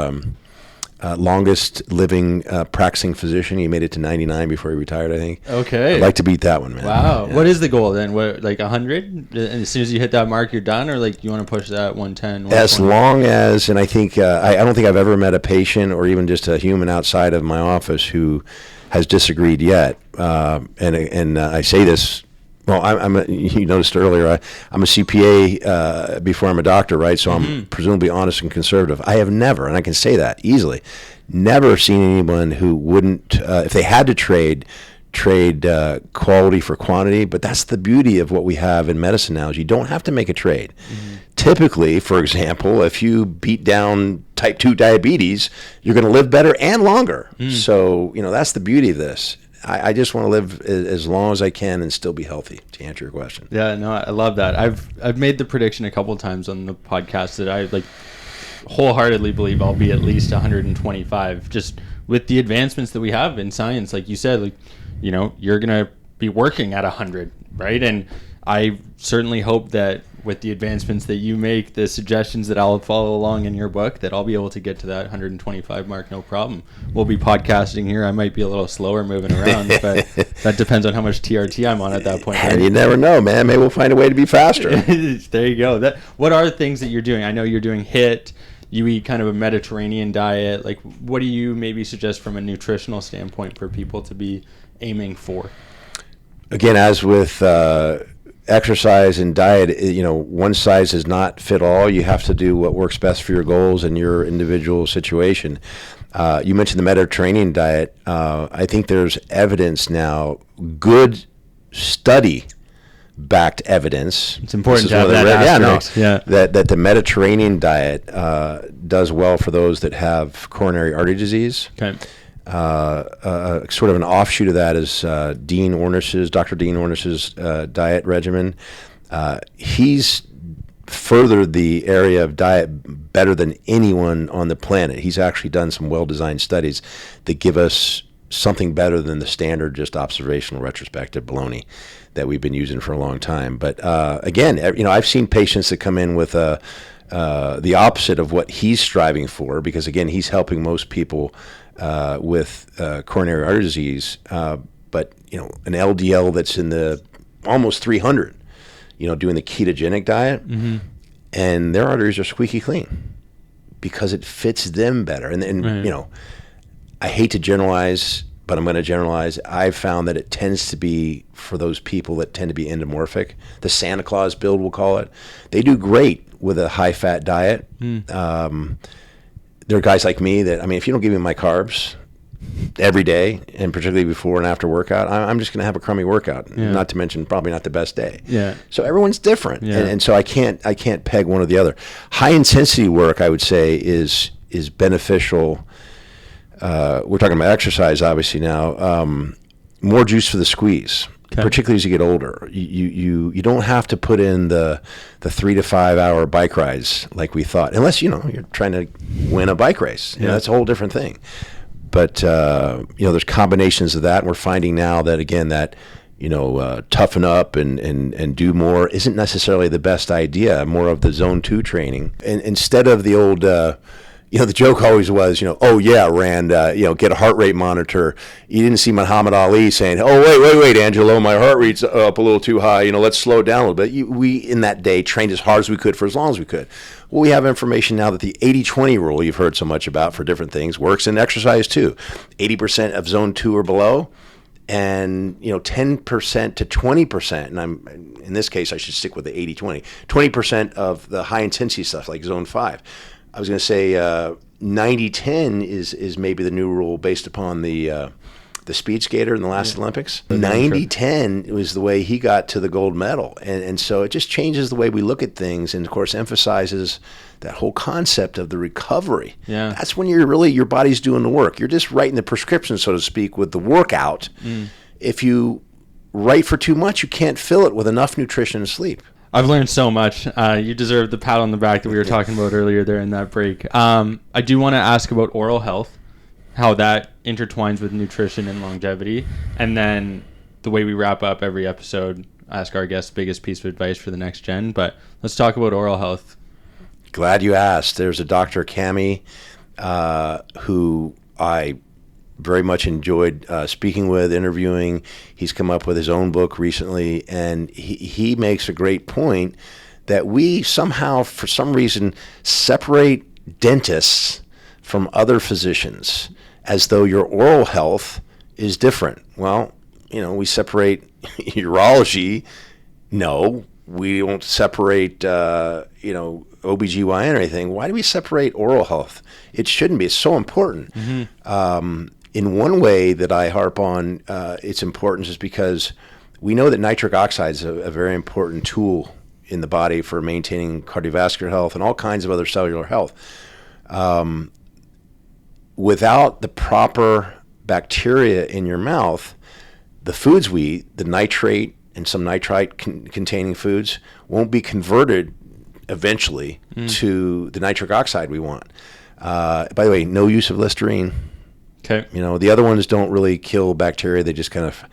longest living practicing physician. He made it to 99 before he retired, I think. Okay. I'd like to beat that one, man. Wow. Yeah. What is the goal then? What, like 100? And as soon as you hit that mark, you're done? Or like you want to push that 110? As long as, and I think, I don't think I've ever met a patient or even just a human outside of my office who has disagreed yet. And I say this, well, you noticed earlier, I'm a CPA before I'm a doctor, right? So I'm presumably honest and conservative. I have never, and I can say that easily, never seen anyone who wouldn't, if they had to trade quality for quantity. But that's the beauty of what we have in medicine now, is you don't have to make a trade. Typically, for example, if you beat down type 2 diabetes, you're going to live better and longer. So, that's the beauty of this. I just want to live as long as I can and still be healthy, to answer your question. Yeah, no, I love that. I've made the prediction a couple of times on the podcast that I wholeheartedly believe I'll be at least 125, just with the advancements that we have in science. Like you said, you're going to be working at 100, right? And I certainly hope that with the advancements that you make, the suggestions that I'll follow along in your book, that I'll be able to get to that 125 mark, no problem. We'll be podcasting here. I might be a little slower moving around, but that depends on how much TRT I'm on at that point. Right? And you never know, man. Maybe we'll find a way to be faster. There you go. What are things that you're doing? I know you're doing HIIT. You eat kind of a Mediterranean diet. Like, what do you maybe suggest from a nutritional standpoint for people to be aiming for? Again, as with exercise and diet, one size does not fit all. You have to do what works best for your goals and your individual situation. You mentioned the Mediterranean diet. I think there's evidence now, good study-backed evidence. It's important to have that asterisk. That the Mediterranean diet does well for those that have coronary artery disease. Okay. Sort of an offshoot of that is Dr. Dean Ornish's diet regimen. He's furthered the area of diet better than anyone on the planet. He's actually done some well-designed studies that give us something better than the standard just observational retrospective baloney that we've been using for a long time. But again, I've seen patients that come in with the opposite of what he's striving for, because again, he's helping most people with coronary artery disease, but an LDL that's in the almost 300, doing the ketogenic diet, and their arteries are squeaky clean because it fits them better. And right. I hate to generalize, but I'm going to generalize. I've found that it tends to be for those people that tend to be endomorphic, the Santa Claus build, we'll call it. They do great with a high-fat diet. There are guys like me that, if you don't give me my carbs every day, and particularly before and after workout, I'm just going to have a crummy workout, not to mention probably not the best day. Yeah. So everyone's different, and so I can't peg one or the other. High-intensity work, I would say, is beneficial. We're talking about exercise, obviously, now. More juice for the squeeze. Okay. Particularly as you get older, you don't have to put in the 3 to 5 hour bike rides like we thought, unless you're trying to win a bike race. That's a whole different thing. But there's combinations of that, and we're finding now that again that toughen up and do more isn't necessarily the best idea. More of the zone 2 training, and instead of the old the joke always was, oh yeah, Rand, get a heart rate monitor. You didn't see Muhammad Ali saying, oh, wait, Angelo, my heart rate's up a little too high. Let's slow it down a little bit. We, in that day, trained as hard as we could for as long as we could. Well, we have information now that the 80-20 rule you've heard so much about for different things works in exercise too. 80% of zone 2 or below, and 10% to 20%, and in this case I should stick with the 80-20, 20% of the high intensity stuff like zone 5. I was going to say 90-10 is maybe the new rule based upon the speed skater in the last Olympics. 90-10 was the way he got to the gold medal, and so it just changes the way we look at things, and of course emphasizes that whole concept of the recovery. Yeah, that's when your body's doing the work. You're just writing the prescription, so to speak, with the workout. If you write for too much, you can't fill it with enough nutrition and sleep. I've learned so much. You deserve the pat on the back that we were talking about earlier there in that break. I do want to ask about oral health, how that intertwines with nutrition and longevity. And then the way we wrap up every episode, ask our guests biggest piece of advice for the next gen. But let's talk about oral health. Glad you asked. There's a Dr. Cami who I very much enjoyed speaking with, interviewing. He's come up with his own book recently, and he makes a great point that we somehow, for some reason, separate dentists from other physicians as though your oral health is different. Well, we separate urology. No, we don't separate, OBGYN or anything. Why do we separate oral health? It shouldn't be. It's so important. In one way that I harp on its importance is because we know that nitric oxide is a very important tool in the body for maintaining cardiovascular health and all kinds of other cellular health. Without the proper bacteria in your mouth, the foods we eat, the nitrate and some nitrite containing foods, won't be converted eventually to the nitric oxide we want. By the way, no use of Listerine. Okay. The other ones don't really kill bacteria. They just kind of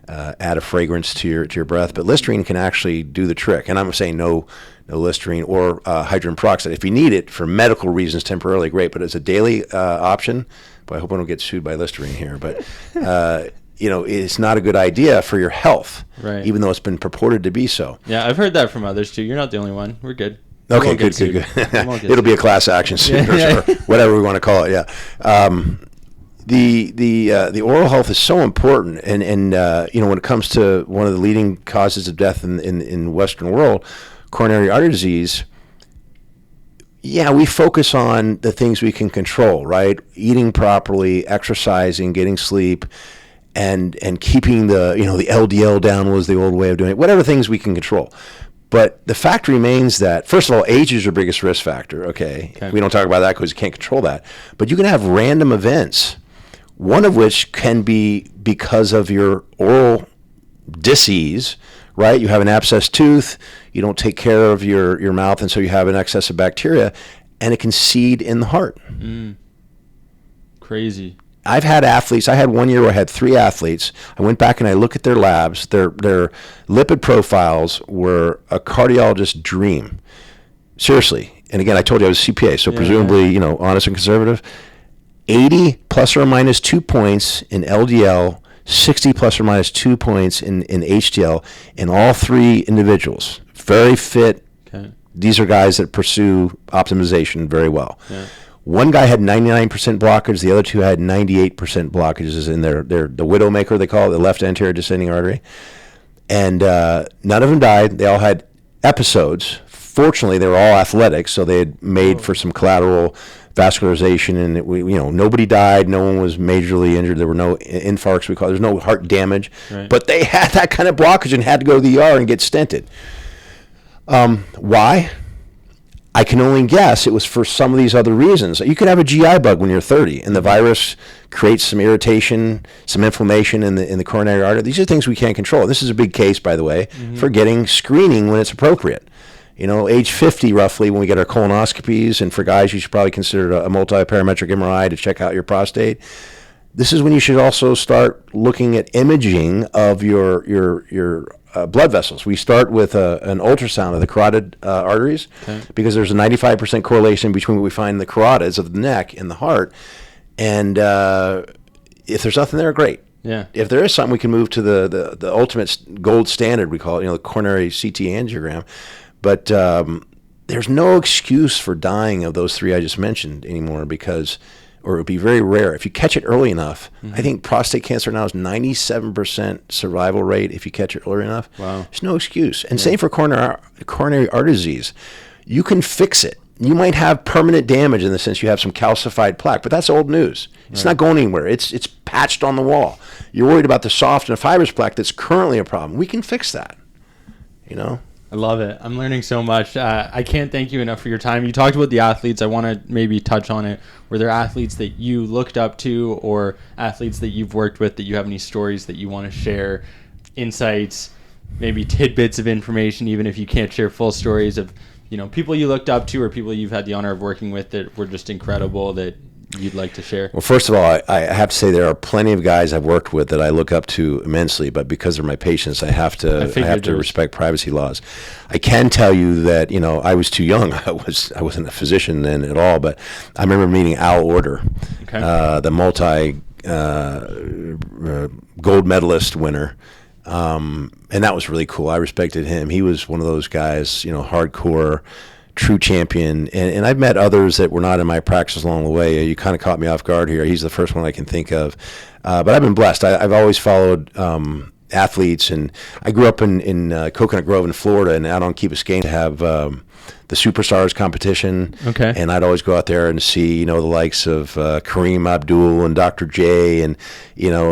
add a fragrance to your breath. But Listerine can actually do the trick. And I'm saying no Listerine or hydrogen peroxide. If you need it for medical reasons temporarily, great. But as a daily option, boy, I hope I don't get sued by Listerine here. But it's not a good idea for your health, right? Even though it's been purported to be so. Yeah, I've heard that from others too. You're not the only one. We're good. Okay, good. It'll be a class action suit or whatever we want to call it. Yeah. The oral health is so important, and when it comes to one of the leading causes of death in the Western world, coronary artery disease. Yeah, we focus on the things we can control, right? Eating properly, exercising, getting sleep, and keeping the LDL down was the old way of doing it. Whatever things we can control. But the fact remains that, first of all, age is your biggest risk factor, okay? We don't talk about that because you can't control that. But you can have random events, one of which can be because of your oral disease, right? You have an abscessed tooth, you don't take care of your mouth, and so you have an excess of bacteria, and it can seed in the heart. Crazy. I've had athletes. I had 1 year where I had 3 athletes. I went back and I looked at their labs. Their lipid profiles were a cardiologist's dream. Seriously. And again, I told you I was a CPA, so presumably, honest and conservative. 80 plus or minus 2 points in LDL, 60 plus or minus 2 points in HDL in all 3 individuals. Very fit. Okay. These are guys that pursue optimization very well. Yeah. One guy had 99% blockage. The other 2 had 98% blockages in the widowmaker, they call it, the left anterior descending artery. And none of them died. They all had episodes. Fortunately, they were all athletic, so they had made for some collateral vascularization, and nobody died. No one was majorly injured. There were no infarcts. There's no heart damage. Right. But they had that kind of blockage and had to go to the ER and get stented. Why? I can only guess it was for some of these other reasons. You could have a GI bug when you're 30, and the virus creates some irritation, some inflammation in the coronary artery. These are things we can't control. This is a big case, by the way, for getting screening when it's appropriate. Age 50 roughly, when we get our colonoscopies, and for guys, you should probably consider a multi-parametric MRI to check out your prostate. This is when you should also start looking at imaging of your blood vessels. We start with an ultrasound of the carotid arteries, because there's a 95% correlation between what we find in the carotids of the neck and the heart. And if there's nothing there, great. Yeah. If there is something, we can move to the ultimate gold standard, we call it, the coronary CT angiogram. But there's no excuse for dying of those three I just mentioned anymore, or it would be very rare. If you catch it early enough, I think prostate cancer now is 97% survival rate if you catch it early enough. Wow. There's no excuse. And same for coronary artery disease. You can fix it. You might have permanent damage in the sense you have some calcified plaque, but that's old news. It's not going anywhere. It's patched on the wall. You're worried about the soft and fibrous plaque that's currently a problem. We can fix that, I love it. I'm learning so much. I can't thank you enough for your time. You talked about the athletes. I want to maybe touch on it. Were there athletes that you looked up to, or athletes that you've worked with, that you have any stories that you want to share, insights, maybe tidbits of information, even if you can't share full stories of people you looked up to or people you've had the honor of working with that were just incredible that you'd like to share? Well, first of all, I have to say there are plenty of guys I've worked with that I look up to immensely, but because they're my patients, I have to respect privacy laws. I can tell you that I was too young. I wasn't a physician then at all, but I remember meeting Al Order, the multi gold medalist winner. And that was really cool. I respected him. He was one of those guys, hardcore, true champion. And I've met others that were not in my practice along the way. You kind of caught me off guard here. He's the first one I can think of. But I've been blessed. I've always followed athletes, and I grew up in Coconut Grove in Florida, and out on Key Biscayne to have the Superstars competition. Okay. And I'd always go out there and see, the likes of Kareem Abdul and Dr. J and,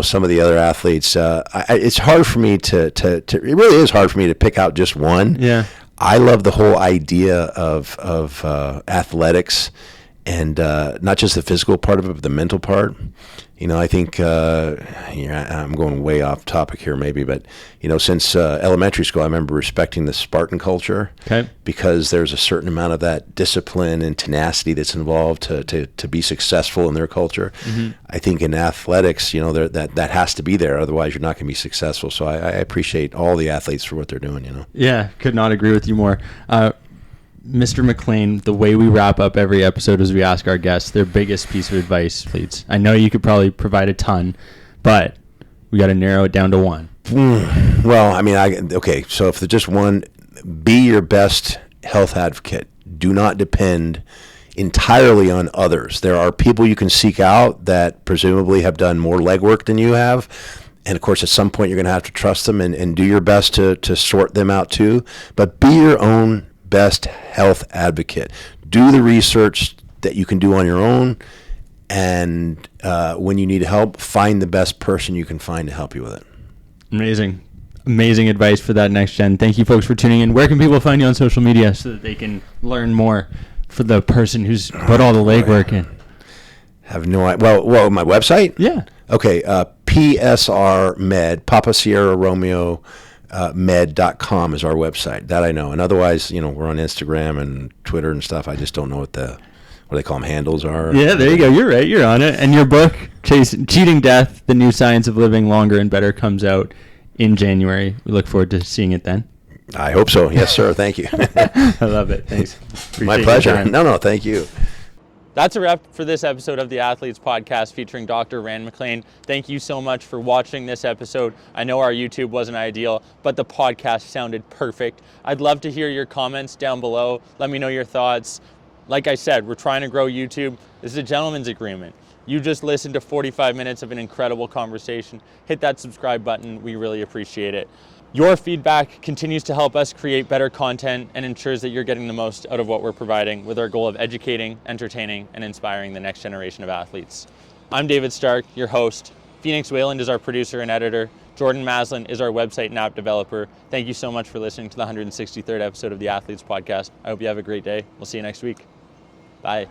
some of the other athletes. It's hard for me it really is hard for me to pick out just one. Yeah. I love the whole idea of athletics, and not just the physical part of it, but the mental part. I think I'm going way off topic here maybe, but since elementary school, I remember respecting the Spartan culture, because there's a certain amount of that discipline and tenacity that's involved to be successful in their culture. Mm-hmm. I think in athletics, that has to be there. Otherwise, you're not going to be successful. So I appreciate all the athletes for what they're doing. Yeah, could not agree with you more. Mr. Mcclain, the way we wrap up every episode is we ask our guests their biggest piece of advice, please. I know you could probably provide a ton, but we got to narrow it down to one. Well, so if there's just one, be your best health advocate. Do not depend entirely on others. There are people you can seek out that presumably have done more legwork than you have. And, of course, at some point you're going to have to trust them and do your best to sort them out too. But be your own best health advocate. Do the research that you can do on your own, and when you need help, find the best person you can find to help you with it. Amazing advice for that next gen. Thank you, folks, for tuning in. Where can people find you on social media so that they can learn more for the person who's put all the legwork in? Have no idea. Well, my website? Yeah. Okay, PSR Med, Papa Sierra Romeo med.com is our website. That I know. And otherwise, we're on Instagram and Twitter and stuff. I just don't know what they call them, handles are. Yeah, there you go. You're right. You're on it. And your book, Cheating Death, The New Science of Living Longer and Better, comes out in January. We look forward to seeing it then. I hope so. Yes, sir. Thank you. I love it. Thanks. My pleasure. No, thank you. That's a wrap for this episode of the Athletes Podcast featuring Dr. Rand Mcclain. Thank you so much for watching this episode. I know our YouTube wasn't ideal, but the podcast sounded perfect. I'd love to hear your comments down below. Let me know your thoughts. Like I said, we're trying to grow YouTube. This is a gentleman's agreement. You just listened to 45 minutes of an incredible conversation. Hit that subscribe button. We really appreciate it. Your feedback continues to help us create better content and ensures that you're getting the most out of what we're providing, with our goal of educating, entertaining, and inspiring the next generation of athletes. I'm David Stark, your host. Phoenix Wayland is our producer and editor. Jordan Maslin is our website and app developer. Thank you so much for listening to the 163rd episode of the Athletes Podcast. I hope you have a great day. We'll see you next week. Bye.